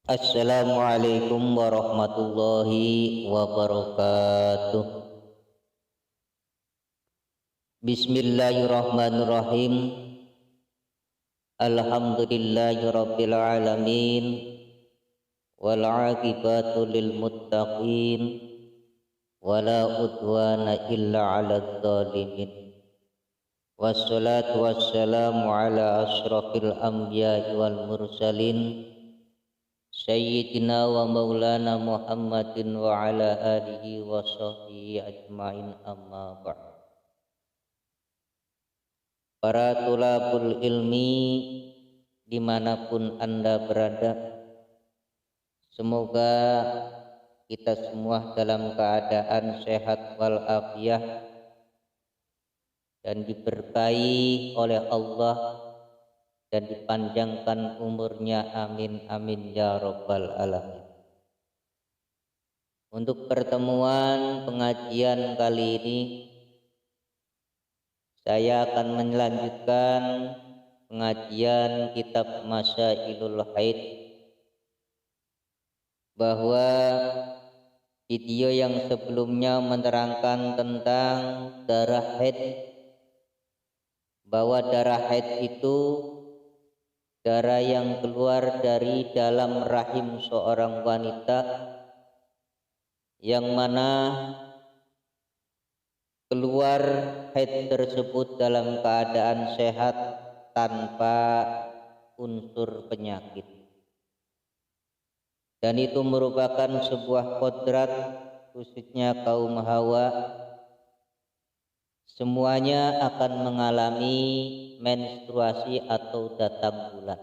Assalamualaikum warahmatullahi wabarakatuh. Bismillahirrahmanirrahim. Alhamdulillahirabbil alamin. Wal 'aqibatu lil muttaqin. Wala udwana illa 'alal zalimin. Wassalatu wassalamu ala asyrafil anbiya'i wal mursalin. Sayyidina wa maulana Muhammadin wa ala alihi wa sahbihi ajma'in, amma ba'd. Para tulabul ilmi dimanapun Anda berada, semoga kita semua dalam keadaan sehat walafiat dan diberkahi oleh Allah dan dipanjangkan umurnya, amin amin ya rabbal alamin. Untuk pertemuan pengajian kali ini, saya akan melanjutkan pengajian kitab Masyailul Haid, bahwa video yang sebelumnya menerangkan tentang darah haid, bahwa darah haid itu darah yang keluar dari dalam rahim seorang wanita, yang mana keluar haid tersebut dalam keadaan sehat tanpa unsur penyakit. Dan itu merupakan sebuah kodrat khususnya kaum Hawa. Semuanya akan mengalami menstruasi atau datang bulan.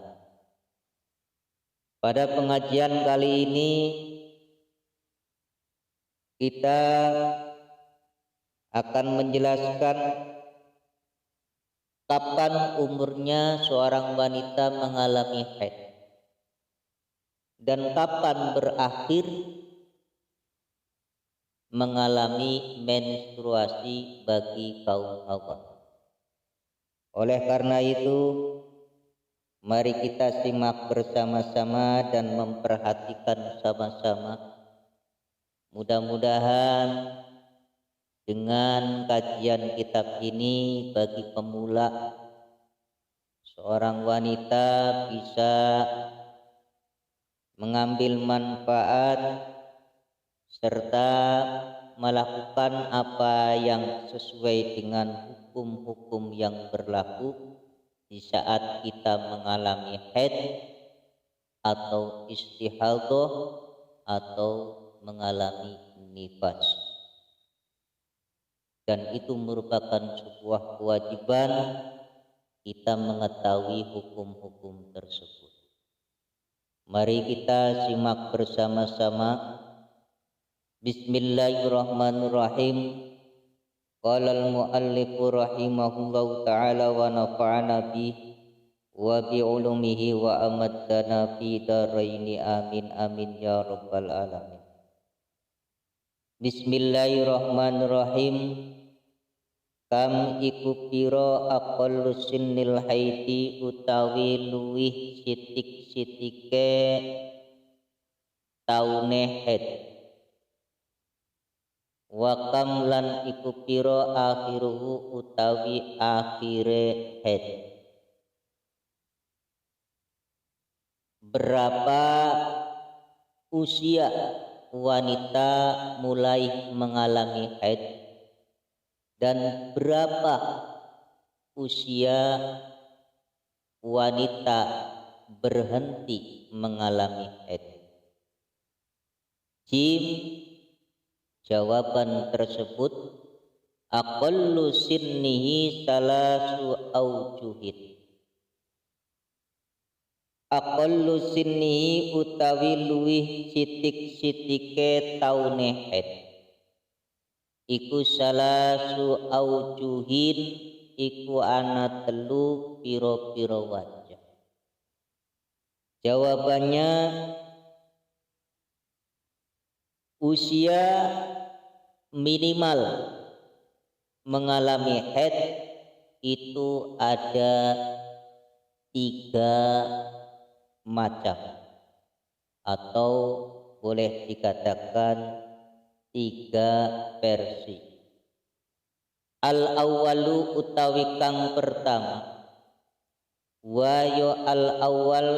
Pada pengajian kali ini kita akan menjelaskan kapan umurnya seorang wanita mengalami haid dan kapan berakhir mengalami menstruasi bagi kaum Hawa. Oleh karena itu, mari kita simak bersama-sama dan memperhatikan sama-sama. Mudah-mudahan dengan kajian kitab ini bagi pemula, seorang wanita bisa mengambil manfaat serta melakukan apa yang sesuai dengan hukum-hukum yang berlaku di saat kita mengalami haid atau istihadah atau mengalami nifas. Dan itu merupakan sebuah kewajiban kita mengetahui hukum-hukum tersebut. Mari kita simak bersama-sama. Bismillahirrahmanirrahim. Qala al-muallifu rahimahullahu ta'ala wa nafa'ana bihi wa bi ulumihi wa amaddana fi daraini, amin amin ya rabbal alamin. Bismillahirrahmanirrahim. Kam iku pira aqallu sinnil haidi utawi luwih sitik-sitike taune haid. Wa kam lan iku pira akhiruhu utawi akhire haid. Berapa usia wanita mulai mengalami haid dan berapa usia wanita berhenti mengalami haid? Jim, jawaban tersebut aqallu sinnihi salasu aujuhin. Aqallu sinnihi utawi luwih sitik-sitike taune haid iku salasu aujuhin, iku ana telu piro-piro wajah. Jawabannya, usia minimal mengalami haid itu ada 3 macam, atau boleh dikatakan 3 versi. Al awwalu utawi kang pertama, wa yo al awal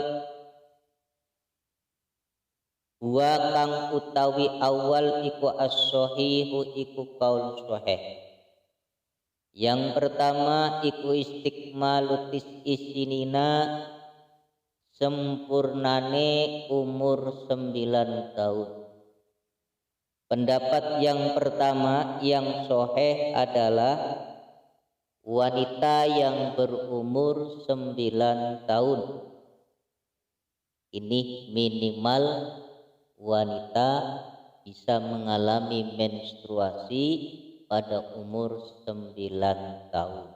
wa kang utawi awal iku as-shahihu iku kaul sahih. Yang pertama iku istikmalutis isinina, sempurnane umur 9 tahun. Pendapat yang pertama yang sahih adalah wanita yang berumur 9 tahun. Ini minimal wanita bisa mengalami menstruasi pada umur 9 tahun.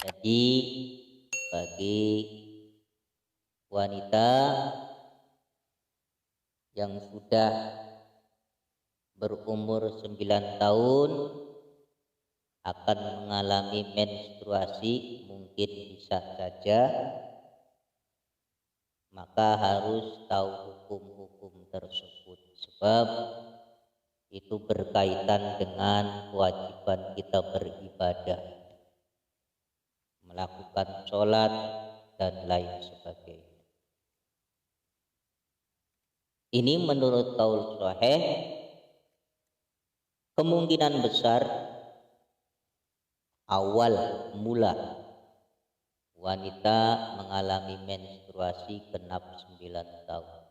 Jadi bagi wanita yang sudah berumur 9 tahun akan mengalami menstruasi, mungkin bisa saja, maka harus tahu hukum-hukum tersebut, sebab itu berkaitan dengan kewajiban kita beribadah, melakukan sholat dan lain sebagainya. Ini menurut qaul sahih, kemungkinan besar awal mula wanita mengalami menstruasi genap 9 tahun.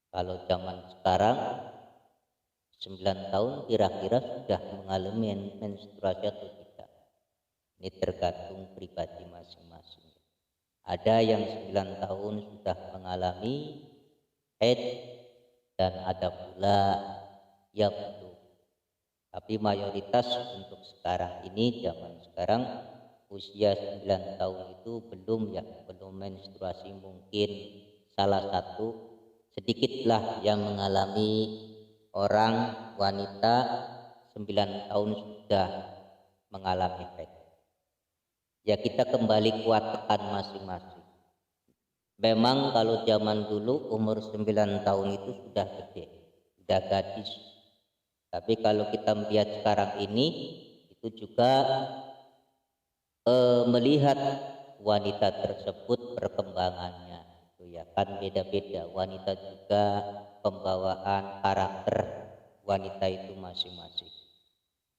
Kalau zaman sekarang 9 tahun kira-kira sudah mengalami menstruasi atau tidak. Ini tergantung pribadi masing-masing. Ada yang 9 tahun sudah mengalami haid dan ada pula yang belum. Tapi mayoritas untuk sekarang ini, zaman sekarang, usia 9 tahun itu belum menstruasi. Mungkin salah satu, sedikitlah yang mengalami orang wanita 9 tahun sudah mengalami haid. Ya kita kembali kuatkan masing-masing. Memang kalau zaman dulu umur 9 tahun itu sudah gede, sudah gadis. Tapi kalau kita melihat sekarang ini, itu juga melihat wanita tersebut perkembangannya. Itu ya kan beda-beda. Wanita juga pembawaan karakter wanita itu masing-masing.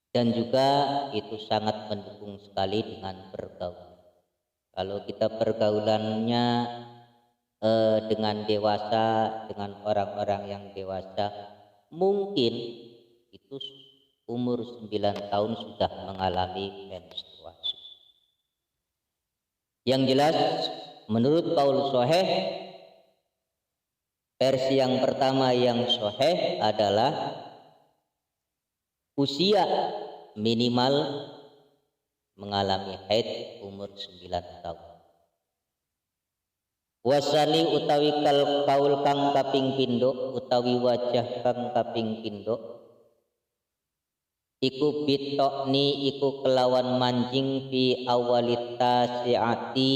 Dan juga itu sangat mendukung sekali dengan pergaulan. Kalau kita pergaulannya dengan dewasa, dengan orang-orang yang dewasa, mungkin itu umur 9 tahun sudah mengalami menstruasi. Yang jelas menurut qaul sahih, versi yang pertama yang sahih adalah usia minimal mengalami haid umur 9 tahun. Wasani utawi kaul kang kaping pindho utawi wajah kang kaping pindho iku bitokni iku kelawan manjing fi awalita siati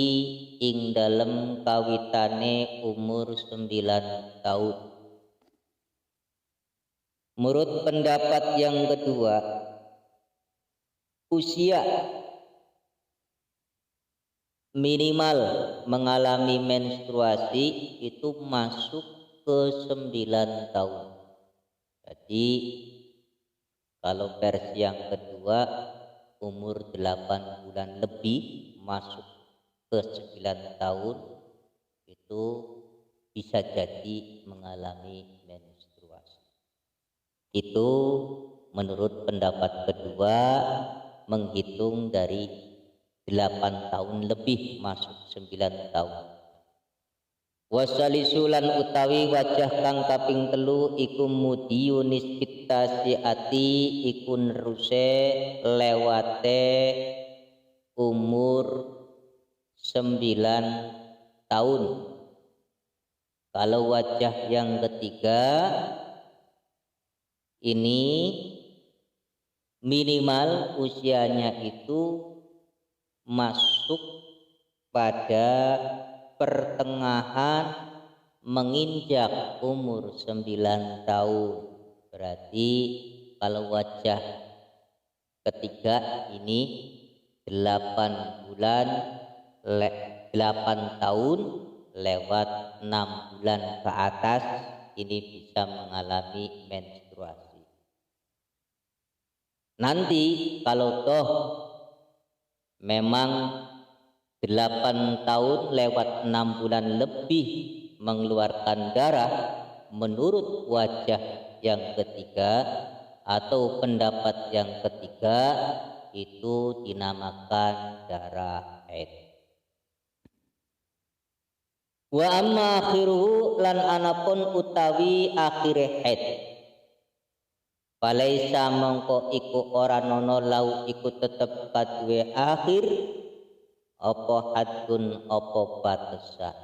ing dalem kawitane umur 9 tahun. Menurut pendapat yang kedua, usia minimal mengalami menstruasi itu masuk ke 9 tahun. Jadi kalau versi yang kedua umur 8 bulan lebih masuk ke 9 tahun itu bisa jadi mengalami menstruasi. Itu menurut pendapat kedua menghitung dari 8 tahun lebih masuk 9 tahun. Wasalisulan utawi wajah kang kaping telu iku mudiyunis ati iku neruse lewate umur 9 tahun. Kalau wajah yang ketiga ini minimal usianya itu masuk pada pertengahan menginjak umur 9 tahun. Berarti kalau wajah ketiga ini 8 bulan 8 tahun lewat 6 bulan ke atas ini bisa mengalami menstruasi. Nanti kalau toh memang 8 tahun lewat 6 bulan lebih mengeluarkan darah menurut wajah yang ketiga atau pendapat yang ketiga itu dinamakan darah haid. Wa amma akhiruhu lan anapun utawi akhire haid. Palaisa mongko iku ora nono lau iku tetep kaduwe akhir apa hadun apa batasan.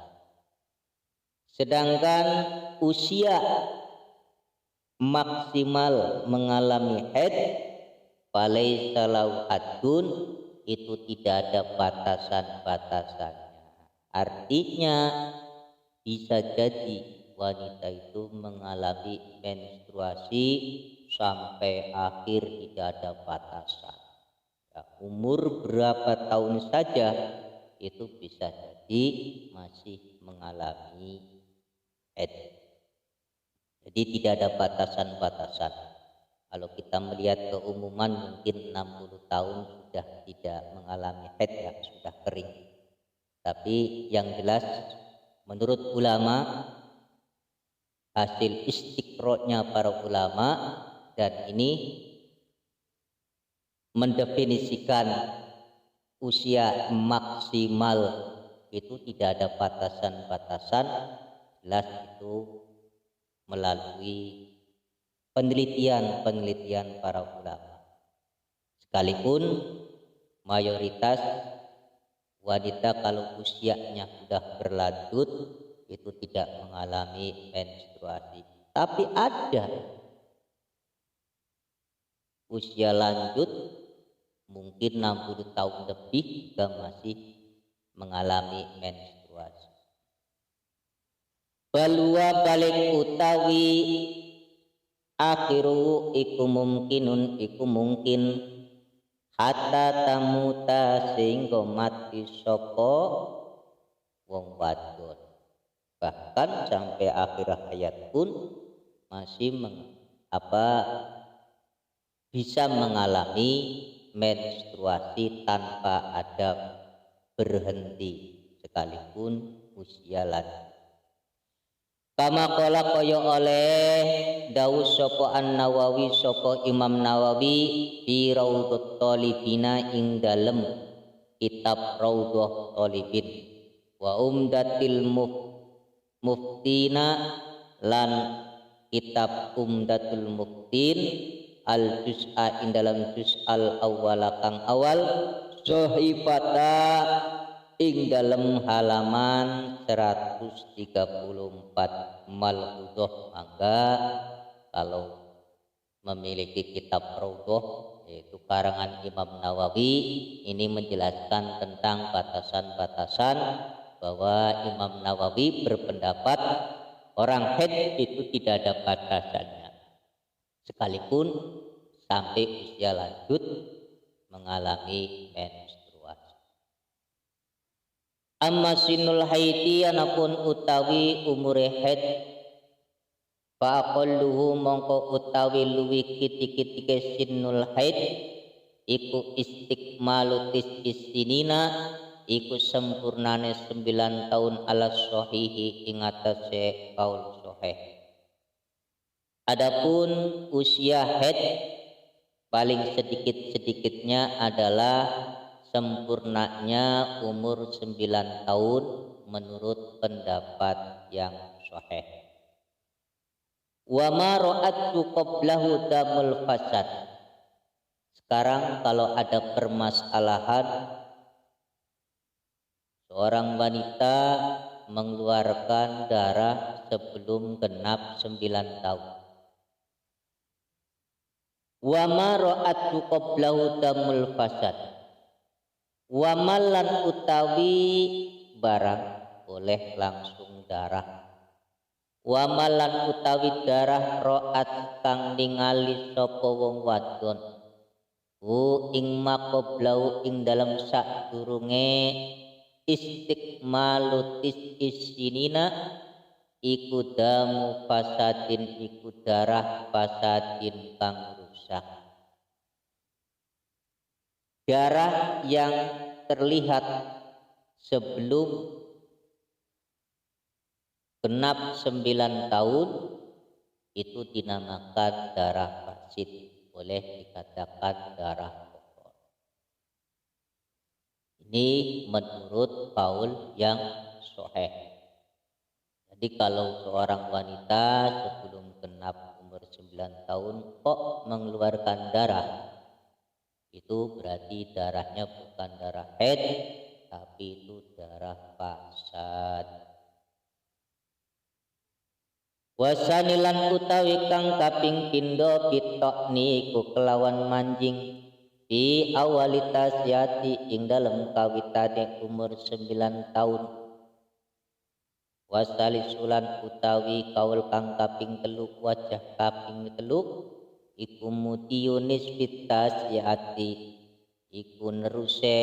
Sedangkan usia maksimal mengalami haid palaisa lau hadun itu tidak ada batasan-batasannya. Artinya bisa jadi wanita itu mengalami menstruasi sampai akhir tidak ada batasan. Ya, umur berapa tahun saja itu bisa jadi masih mengalami haid. Jadi tidak ada batasan-batasan. Kalau kita melihat keumuman mungkin 60 tahun sudah tidak mengalami haid, ya sudah kering. Tapi yang jelas menurut ulama, hasil istiqra'nya para ulama dan ini mendefinisikan usia maksimal itu tidak ada batasan-batasan, jelas itu melalui penelitian para ulama. Sekalipun mayoritas wanita kalau usianya sudah berlanjut itu tidak mengalami menstruasi. Tapi ada usia lanjut mungkin 60 tahun lebih juga masih mengalami menstruasi. Balwa balik utawi akhiru iku mungkin hatta tamuta sehingga mati sapa wong wadon. Bahkan sampai akhir hayat pun masih bisa mengalami menstruasi tanpa ada berhenti sekalipun usia lanjut. Kama qala kaya oleh dawuh sapa An-Nawawi sapa Imam Nawawi fi Raudhut Thalibina ing dalem kitab Raudhah Thalibin wa Umdatil Muftina lan kitab Umdatul Muftin al juz'a ing dalam juz al awwal kang awal sahifata ing dalam halaman 134 Malhudhah. Maka kalau memiliki kitab Raudhah yaitu karangan Imam Nawawi ini menjelaskan tentang batasan-batasan bahwa Imam Nawawi berpendapat orang haid itu tidak ada batasannya sekalipun sampai usia lanjut mengalami menstruasi. Amma sinul haiti anapun utawi umure haid faqalluhu mongko utawi luwi kiti-kitike sinul haid iku istiqmalu istinina iku sempurnane 9 tahun ala sahihi ing atase kaul sahih. Adapun usia haid paling sedikit-sedikitnya adalah sempurnanya umur 9 tahun menurut pendapat yang sahih. Wa ma ra'atu qablahu damul fasad. Sekarang kalau ada permasalahan seorang wanita mengeluarkan darah sebelum genap 9 tahun. wa ma ra'atu qablahu damul fasad, wa malan utawi barang boleh langsung darah, wa malan utawi darah ra'at kang ningali sapa wong wadon ing maqoblau ing dalam sadurunge istiqmalutis isinina iku damu fasadin iku darah fasadin kang rusak. Darah yang terlihat sebelum genap 9 tahun itu dinamakan darah fasid, boleh dikatakan darah kotor. Ini menurut kaul yang sahih. Jadi kalau seorang wanita sebelum genap umur 9 tahun kok mengeluarkan darah, itu berarti darahnya bukan darah haid, tapi itu darah fasad. Wasanilan utawi kang kaping pindho bitokni iku kelawan manjing di awalitas yati ing dalem kawitane umur 9 tahun. Wasalisulan utawi kaul kang kaping telu wajah kaping telu iku mutiyunis fitas yati iku neruse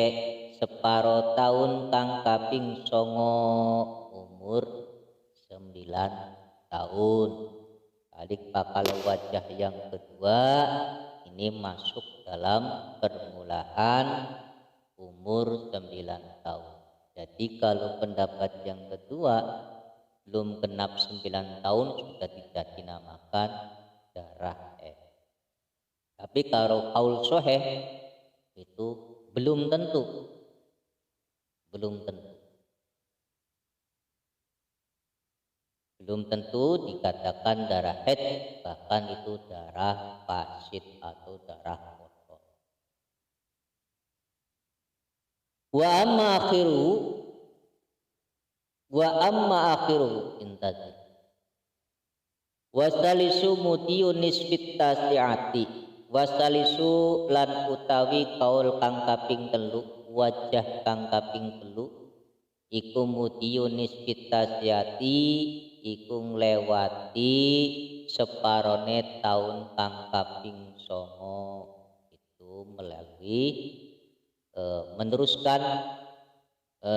separo tahun kang kaping 9 umur 9 tahun. Balik bakal wajah yang kedua ini masuk dalam permulaan umur 9 tahun. Jadi kalau pendapat yang kedua belum genap 9 tahun sudah tidak dinamakan darah haid. Tapi kalau kaul sahih itu belum tentu. Belum tentu dikatakan darah haid, bahkan itu darah fasid atau darah kotor. Wa amma akhiru intazir wasalisu mutiyunis fittasiati wasalisu lan utawi kaul kang kaping telu wajah kang kaping telu iku mutiyunis fittasiati iku nglewati separone tahun kang kaping 9 itu melalui meneruskan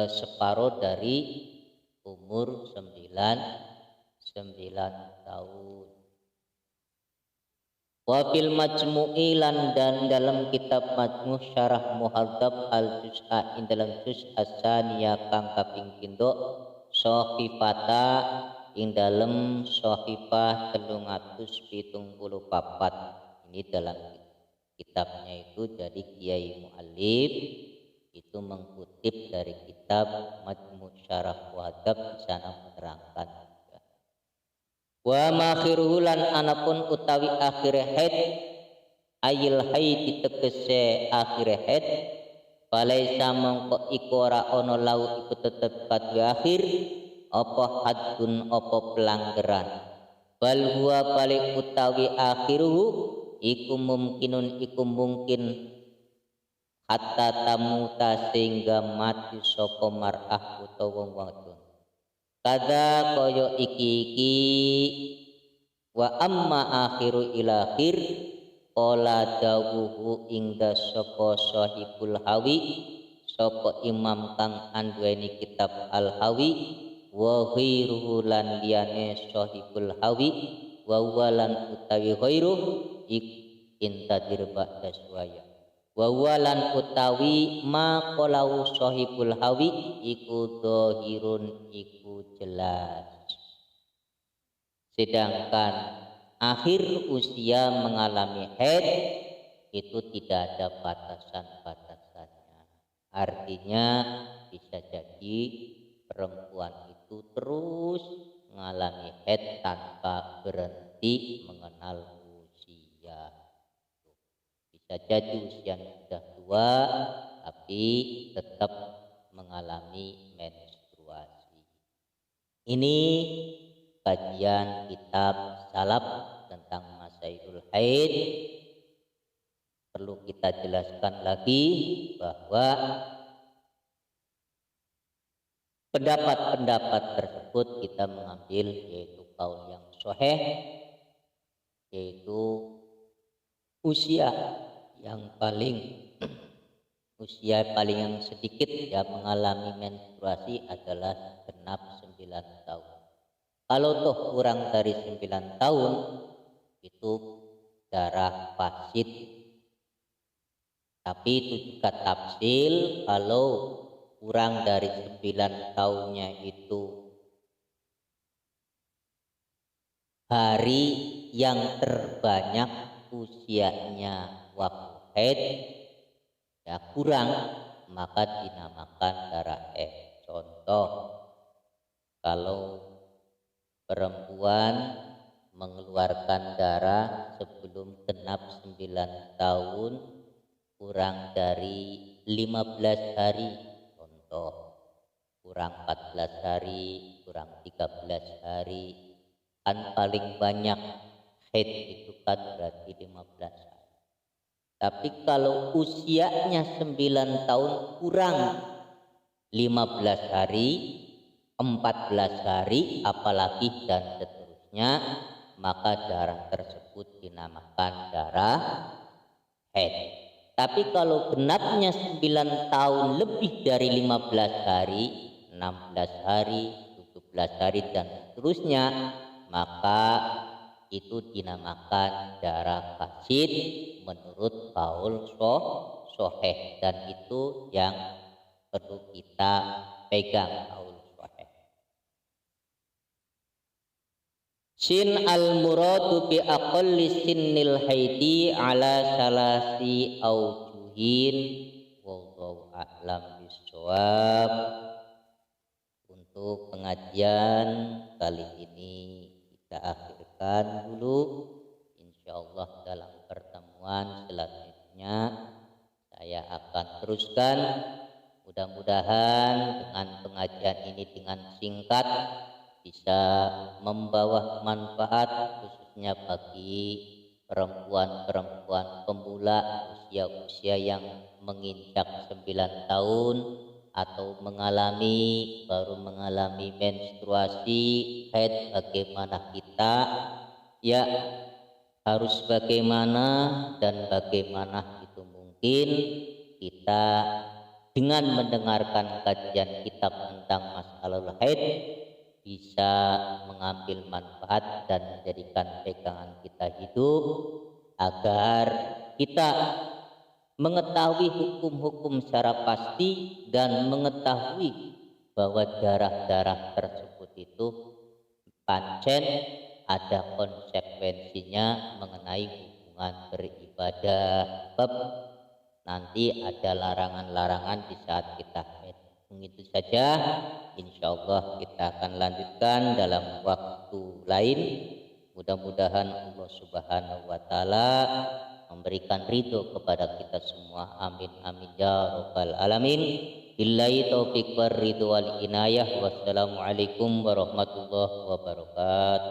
separuh dari umur 9 tahun. Wa fil majmu'i lan dan dalam kitab Majmu' Syarah Muhadzab al-Juz'a ing dalam juz as-saniyah kang kaping pindho sahifata ing dalam sahifah 374. Ini dalam kitabnya itu jadi Kiai Mu'allif itu mengutip dari kitab Majmu' Syarah Muhadzab di sana menerangkan. Wa makhiruhu lan anapun utawi akhir haid ayil haid tegese akhir haid balaisa mongko iku ora ana lau iku tetep kadhe akhir apa haddun apa pelanggaran bal huwa balik utawi akhiruhu iku mungkin hatta tamuta sehingga mati sapa mar'ah utawa wong wadon. Kada koyo iki wa amma akhiru ila akhir qala dawuhu ingda sapa sahibul hawi sapa imam kang anduweni kitab al hawi wa ghairuhu lan liyane sahibul hawi wa walan utawi ghairuh intadir ba'da suwaya wa walan utawi ma qalau sahibul hawi iku dhahirun iku jelas. Sedangkan akhir usia mengalami haid itu tidak ada batasan-batasannya. Artinya bisa jadi perempuan itu terus mengalami haid tanpa berhenti mengenal usia. Bisa jadi usianya sudah tua tapi tetap mengalami menstruasi. Ini kajian kitab salaf tentang masailul haid perlu kita jelaskan lagi bahwa pendapat-pendapat tersebut kita mengambil yaitu kaul yang sahih, yaitu usia yang yang sedikit yang mengalami menstruasi adalah genap 9 tahun. Kalau toh kurang dari 9 tahun itu darah fasid. Tapi itu juga tafsil, kalau kurang dari 9 tahunnya itu hari yang terbanyak usianya waktu haid ya kurang, maka dinamakan darah haid. Contoh, kalau perempuan mengeluarkan darah sebelum genap 9 tahun kurang dari 15 hari, contoh kurang 14 hari, kurang 13 hari, kan paling banyak haid itu kan berarti 15 hari. Tapi kalau usianya 9 tahun kurang 15 hari, 14 hari, apalagi dan seterusnya, maka darah tersebut dinamakan darah haid. Tapi kalau genapnya 9 tahun lebih dari 15 hari, 16 hari, 17 hari dan seterusnya, maka itu dinamakan darah fasid menurut kaul sahih, dan itu yang perlu kita pegang, kaul sahih. Sin al muradu bi aqalli sinnil haidi ala salasi aujuhin wallahu a'lam bissawab. Untuk pengajian kali ini kita akhirkan dulu. Insyaallah dalam pertemuan selanjutnya saya akan teruskan. Mudah-mudahan dengan pengajian ini dengan singkat bisa membawa manfaat khususnya bagi perempuan-perempuan pemula usia-usia yang menginjak 9 tahun atau baru mengalami menstruasi haid. Bagaimana kita ya harus bagaimana dan bagaimana itu mungkin kita dengan mendengarkan kajian kitab tentang masalah haid bisa mengambil manfaat dan menjadikan pegangan kita hidup, agar kita mengetahui hukum-hukum secara pasti dan mengetahui bahwa darah-darah tersebut itu pancen ada konsekuensinya mengenai hubungan beribadah. Sebab nanti ada larangan-larangan di saat kita haid. Begitu saja, insyaallah kita akan lanjutkan dalam waktu lain. Mudah-mudahan Allah Subhanahu wa taala memberikan ridho kepada kita semua. Amin amin ya rabbal alamin. Billahi taufiq war ridho wal inayah. Wassalamualaikum warahmatullahi wabarakatuh.